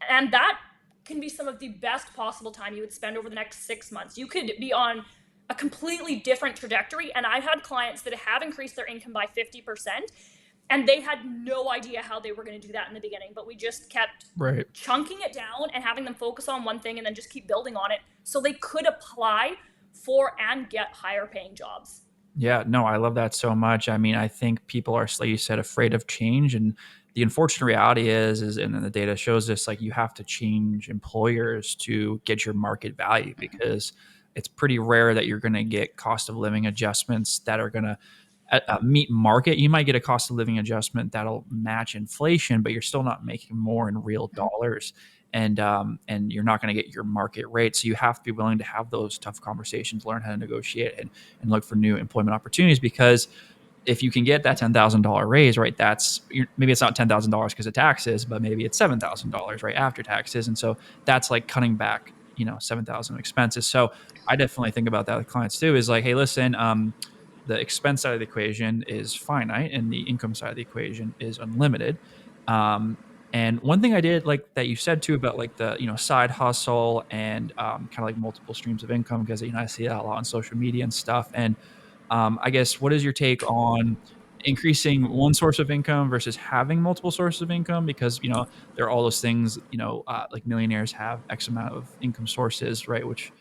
Speaker 2: And that can be some of the best possible time you would spend over the next 6 months. You could be on a completely different trajectory. And I've had clients that have increased their income by 50%, and they had no idea how they were going to do that in the beginning. But we just kept
Speaker 1: Right.
Speaker 2: chunking it down and having them focus on one thing and then just keep building on it, so they could apply for and get higher paying jobs.
Speaker 1: Yeah, no, I love that so much. I mean, I think people are, like you said, afraid of change, and the unfortunate reality is, and the data shows this, like you have to change employers to get your market value, because it's pretty rare that you're going to get cost of living adjustments that are going to meet market. You might get a cost of living adjustment that'll match inflation, but you're still not making more in real dollars, and you're not going to get your market rate. So you have to be willing to have those tough conversations, learn how to negotiate, and look for new employment opportunities. Because if you can get that $10,000 raise, right, that's, maybe it's not $10,000 because of taxes, but maybe it's $7,000 right after taxes, and so that's like cutting back, 7,000 of expenses. So I definitely think about that with clients too. Is like, hey, listen, the expense side of the equation is finite, and the income side of the equation is unlimited. Um, and one thing I did like that you said too about like the side hustle and kind of like multiple streams of income, because I see that a lot on social media and stuff. And I guess, what is your take on increasing one source of income versus having multiple sources of income? Because there are all those things, like millionaires have X amount of income sources, right? Which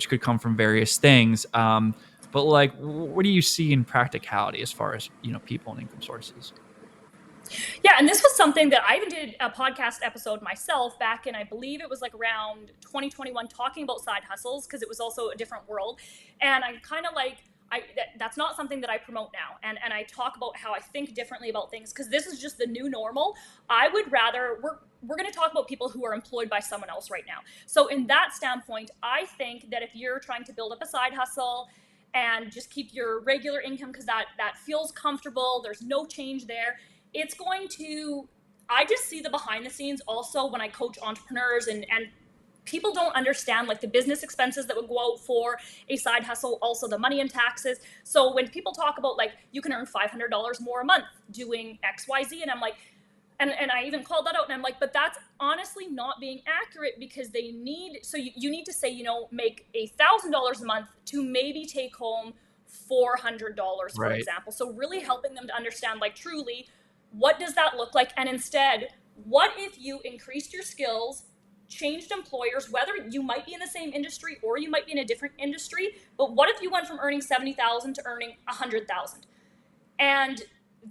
Speaker 1: could come from various things. But like, what do you see in practicality as far as people and income sources?
Speaker 2: Yeah, and this was something that I even did a podcast episode myself back in, I believe it was like around 2021, talking about side hustles, because it was also a different world. And I kind of like, that's not something that I promote now. And I talk about how I think differently about things, because this is just the new normal. I would rather, we're going to talk about people who are employed by someone else right now. So in that standpoint, I think that if you're trying to build up a side hustle and just keep your regular income, because that feels comfortable, there's no change there, it's going to, I just see the behind the scenes also when I coach entrepreneurs, and people don't understand like the business expenses that would go out for a side hustle, also the money and taxes. So when people talk about like you can earn $500 more a month doing XYZ, and I'm like, and I even called that out, and I'm like, but that's honestly not being accurate, because they need, so you need to say, make $1,000 a month to maybe take home $400, for
Speaker 1: Right.
Speaker 2: example. So really helping them to understand, like, truly, what does that look like? And instead, what if you increased your skills, changed employers, whether you might be in the same industry or you might be in a different industry, but what if you went from earning 70,000 to earning 100,000? And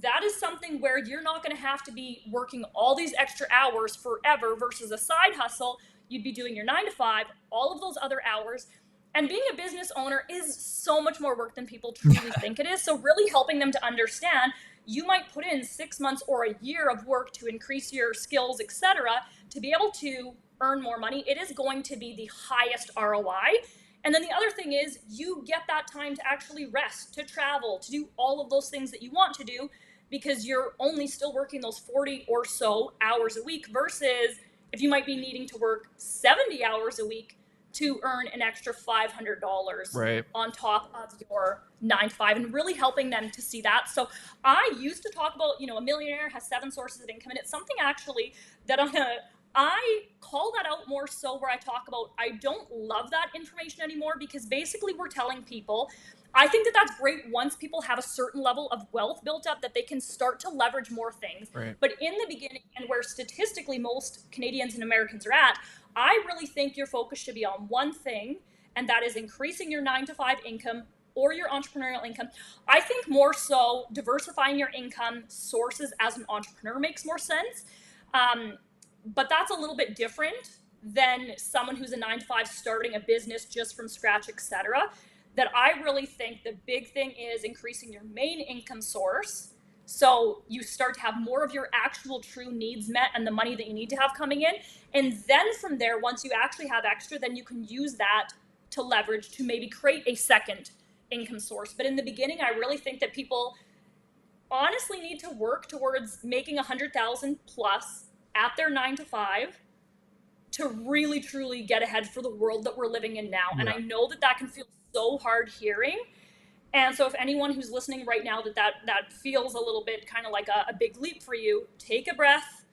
Speaker 2: that is something where you're not going to have to be working all these extra hours forever versus a side hustle. You'd be doing your 9 to 5, all of those other hours. And being a business owner is so much more work than people truly think it is. So, really helping them to understand you might put in 6 months or a year of work to increase your skills, etc., to be able to earn more money. It is going to be the highest ROI. And then the other thing is you get that time to actually rest, to travel, to do all of those things that you want to do because you're only still working those 40 or so hours a week versus if you might be needing to work 70 hours a week to earn an extra $500
Speaker 1: Right.
Speaker 2: on top of your 9 to 5, and really helping them to see that. So I used to talk about, a millionaire has 7 sources of income, and it's something actually that I call that out more so where I talk about I don't love that information anymore because basically we're telling people I think that that's great once people have a certain level of wealth built up that they can start to leverage more things.
Speaker 1: Right.
Speaker 2: But in the beginning, and where statistically most Canadians and Americans are at, I really think your focus should be on one thing, and that is increasing your 9 to 5 income or your entrepreneurial income. I think more so diversifying your income sources as an entrepreneur makes more sense. But that's a little bit different than someone who's a 9 to 5 starting a business just from scratch, etc. That I really think the big thing is increasing your main income source. So you start to have more of your actual true needs met and the money that you need to have coming in. And then from there, once you actually have extra, then you can use that to leverage to maybe create a second income source. But in the beginning, I really think that people honestly need to work towards making 100,000 plus at their 9 to 5 to really truly get ahead for the world that we're living in now. And
Speaker 1: Yeah.
Speaker 2: I know that that can feel so hard hearing. And so if anyone who's listening right now that feels a little bit kind of like a big leap for you, take a breath,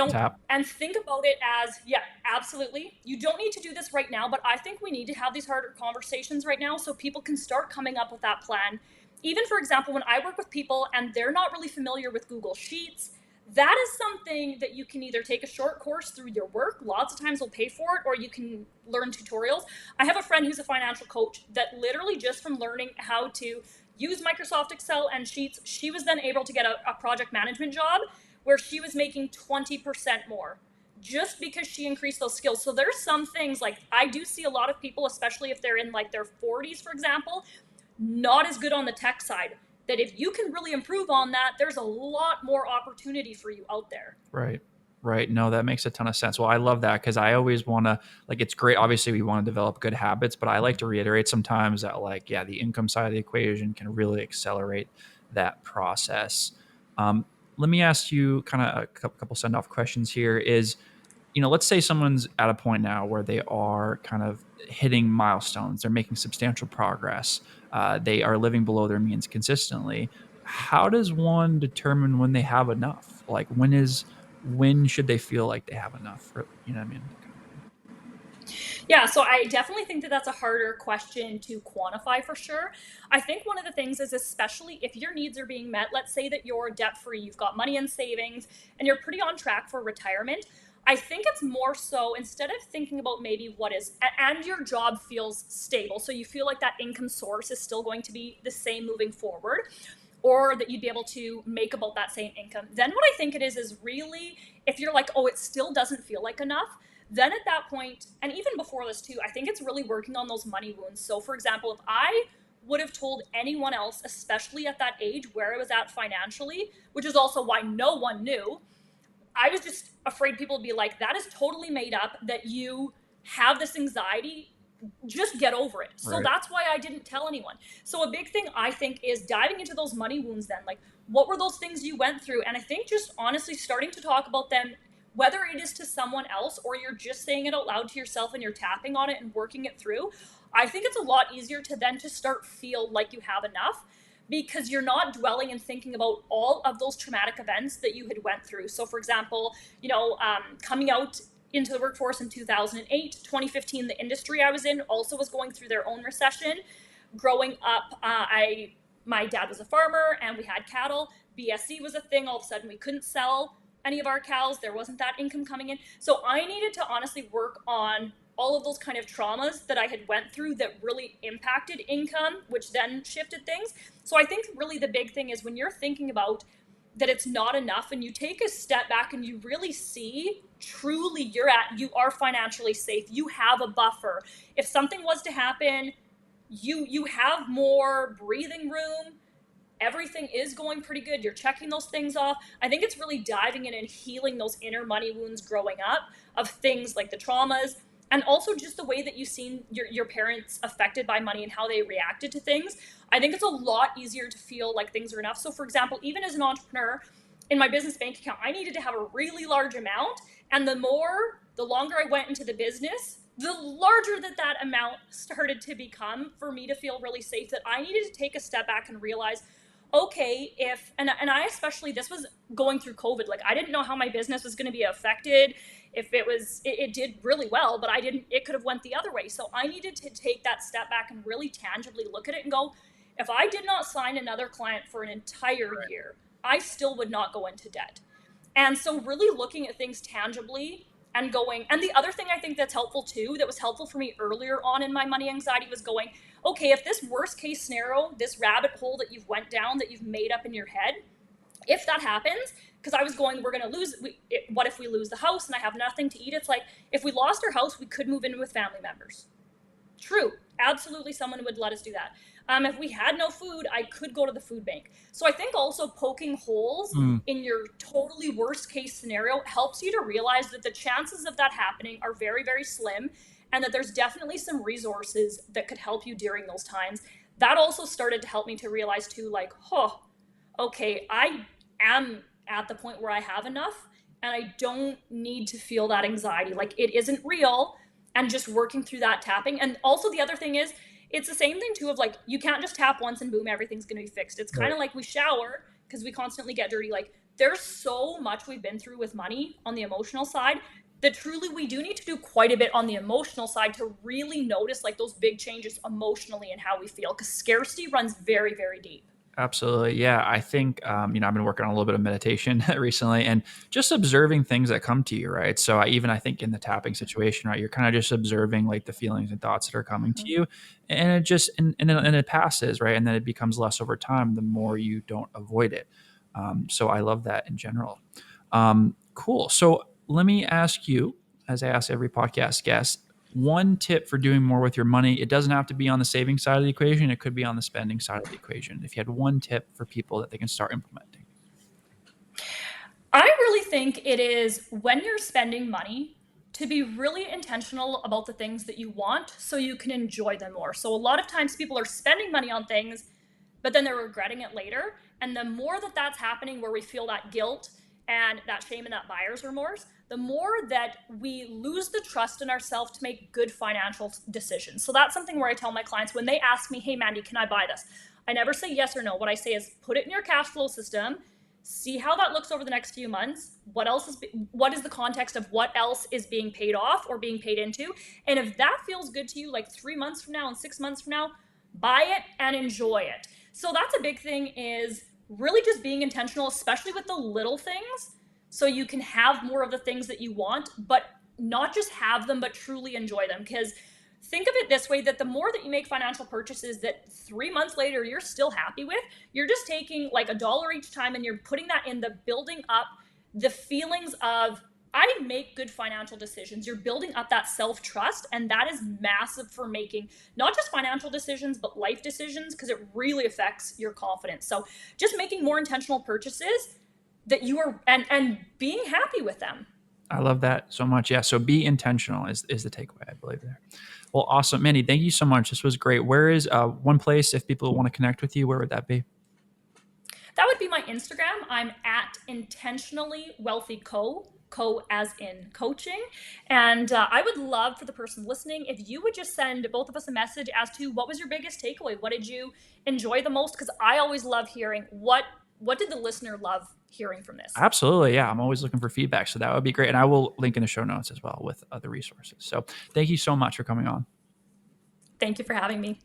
Speaker 1: Tap.
Speaker 2: and think about it as, yeah, absolutely. You don't need to do this right now, but I think we need to have these harder conversations right now so people can start coming up with that plan. Even, for example, when I work with people and they're not really familiar with Google Sheets, that is something that you can either take a short course through your work, lots of times we'll pay for it, or you can learn tutorials. I have a friend who's a financial coach that literally just from learning how to use Microsoft Excel and Sheets, she was then able to get a project management job where she was making 20% more just because she increased those skills. So there's some things like I do see a lot of people, especially if they're in like their 40s, for example, not as good on the tech side. That if you can really improve on that, there's a lot more opportunity for you out there.
Speaker 1: Right. Right. No, that makes a ton of sense. Well, I love that because I always want to, like, it's great. Obviously, we want to develop good habits, but I like to reiterate sometimes that, like, yeah, the income side of the equation can really accelerate that process. Let me ask you kind of a couple send off questions here is, let's say someone's at a point now where they are kind of hitting milestones, they're making substantial progress, they are living below their means consistently. How does one determine when they have enough? Like, when should they feel like they have enough? Or, you know what I mean? That kind of thing.
Speaker 2: Yeah, so I definitely think that that's a harder question to quantify for sure. I think one of the things is, especially if your needs are being met, let's say that you're debt free, you've got money in savings, and you're pretty on track for retirement. I think it's more so instead of thinking about maybe what is, and your job feels stable. So you feel like that income source is still going to be the same moving forward, or that you'd be able to make about that same income. Then what I think it is really if you're like, oh, it still doesn't feel like enough, then at that point, and even before this too, I think it's really working on those money wounds. So for example, if I would have told anyone else, especially at that age where I was at financially, which is also why no one knew, I was just afraid people would be like, that is totally made up, that you have this anxiety, just get over it. So
Speaker 1: Right.
Speaker 2: that's why I didn't tell anyone. So a big thing I think is diving into those money wounds then. Like, what were those things you went through? And I think just honestly starting to talk about them, whether it is to someone else or you're just saying it out loud to yourself and you're tapping on it and working it through, I think it's a lot easier to then to start feel like you have enough because you're not dwelling and thinking about all of those traumatic events that you had went through. So for example, coming out into the workforce in 2008, 2015, the industry I was in also was going through their own recession. Growing up, my dad was a farmer and we had cattle. BSC was a thing. All of a sudden we couldn't sell. any of our cows. There wasn't that income coming in. So I needed to honestly work on all of those kind of traumas that I had went through that really impacted income, which then shifted things. So I think really the big thing is when you're thinking about that it's not enough and you take a step back and you really see truly you are financially safe. You have a buffer. If something was to happen, you have more breathing room. Everything is going pretty good. You're checking those things off. I think it's really diving in and healing those inner money wounds growing up of things like the traumas, and also just the way that you've seen your parents affected by money and how they reacted to things. I think it's a lot easier to feel like things are enough. So for example, even as an entrepreneur, in my business bank account, I needed to have a really large amount. And the longer I went into the business, the larger that amount started to become for me to feel really safe, that I needed to take a step back and realize, okay, and I especially, this was going through COVID. Like I didn't know how my business was going to be affected. If it did really well, but it could have went the other way. So I needed to take that step back and really tangibly look at it and go, if I did not sign another client for an entire year, I still would not go into debt. And so really looking at things tangibly and going, and the other thing I think that's helpful too, that was helpful for me earlier on in my money anxiety, was going, okay, if this worst case scenario, this rabbit hole that you've went down, that you've made up in your head, if that happens, because I was going, we're going to what if we lose the house and I have nothing to eat? It's like, if we lost our house, we could move in with family members. True. Absolutely, someone would let us do that. If we had no food, I could go to the food bank. So I think also poking holes
Speaker 1: Mm.
Speaker 2: in your totally worst case scenario helps you to realize that the chances of that happening are very, very slim, and that there's definitely some resources that could help you during those times. That also started to help me to realize too, like, oh, okay, I am at the point where I have enough and I don't need to feel that anxiety. Like it isn't real, and just working through that tapping. And also the other thing is, it's the same thing too of like, you can't just tap once and boom, everything's going to be fixed. It's kind
Speaker 1: Right.
Speaker 2: of like we shower because we constantly get dirty. Like there's so much we've been through with money on the emotional side that truly we do need to do quite a bit on the emotional side to really notice like those big changes emotionally and how we feel, because scarcity runs very, very deep.
Speaker 1: Absolutely. Yeah. I think, I've been working on a little bit of meditation recently and just observing things that come to you. Right. So I think in the tapping situation, right, you're kind of just observing like the feelings and thoughts that are coming to
Speaker 2: Mhm.
Speaker 1: you, and it just, and it passes. Right. And then it becomes less over time, the more you don't avoid it. So I love that in general. Cool. So let me ask you, as I ask every podcast guest, one tip for doing more with your money. It doesn't have to be on the saving side of the equation. It could be on the spending side of the equation. If you had one tip for people that they can start implementing.
Speaker 2: I really think it is when you're spending money to be really intentional about the things that you want so you can enjoy them more. So, a lot of times people are spending money on things, but then they're regretting it later. And the more that that's happening, where we feel that guilt and that shame and that buyer's remorse, the more that we lose the trust in ourselves to make good financial decisions. So, that's something where I tell my clients when they ask me, hey, Mandy, can I buy this? I never say yes or no. What I say is put it in your cash flow system, see how that looks over the next few months. What is the context of what else is being paid off or being paid into? And if that feels good to you, like 3 months from now and 6 months from now, buy it and enjoy it. So that's a big thing, is really just being intentional, especially with the little things, so you can have more of the things that you want, but not just have them, but truly enjoy them. Because think of it this way, that the more that you make financial purchases that 3 months later you're still happy with, you're just taking like $1 each time and you're putting that in the building up the feelings of, I make good financial decisions. You're building up that self trust, and that is massive for making not just financial decisions, but life decisions, because it really affects your confidence. So, just making more intentional purchases that you are, and being happy with them.
Speaker 1: I love that so much. Yeah. So be intentional is the takeaway, I believe there. Well, awesome. Mandy, thank you so much. This was great. Where is one place if people want to connect with you, where would that be?
Speaker 2: That would be my Instagram. I'm at Intentionally Wealthy Co as in coaching. And I would love for the person listening if you would just send both of us a message as to what was your biggest takeaway. What did you enjoy the most? Because I always love hearing what did the listener love hearing from this.
Speaker 1: Absolutely. Yeah. I'm always looking for feedback. So that would be great. And I will link in the show notes as well with other resources. So thank you so much for coming on.
Speaker 2: Thank you for having me.